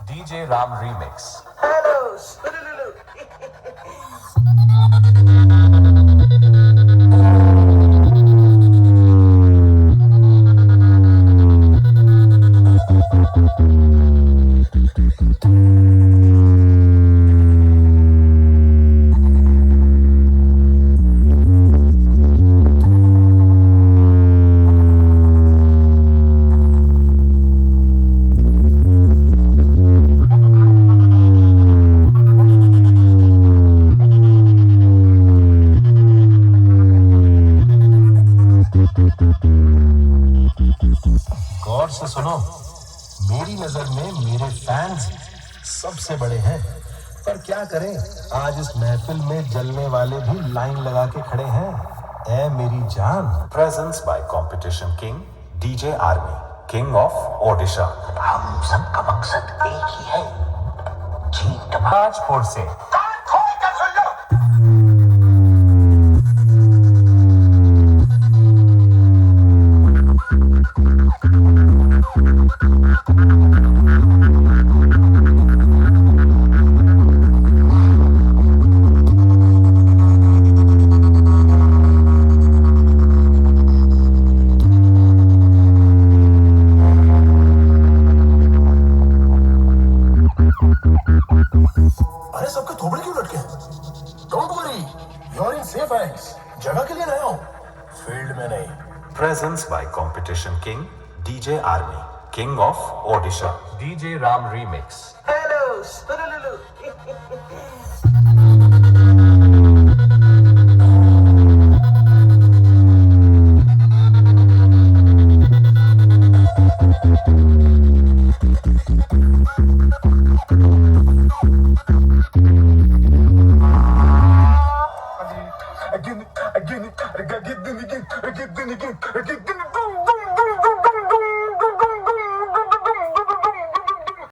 DJ Ram Remix. Hello, Sululu. गौर से सुनो, मेरी नजर में मेरे फैंस सबसे बड़े हैं, पर क्या करें, आज इस महफिल में जलने वाले भी लाइन लगा के खड़े हैं। ऐ मेरी जान। Presence by competition king DJ army, king of Odisha. हम सबका मकसद एक ही है, जीत। ताजपुर से कान खोल कर सुन लो। अरे सबके थोबड़े क्यों लटके? Don't worry, you are in safe hands. जगह के लिए नया हूं, फील्ड में नहीं। Presence by competition king DJ army, king of Odisha. DJ Ram remix. Hello, Sululu. Again, again, again, again, again, again, again, again, again.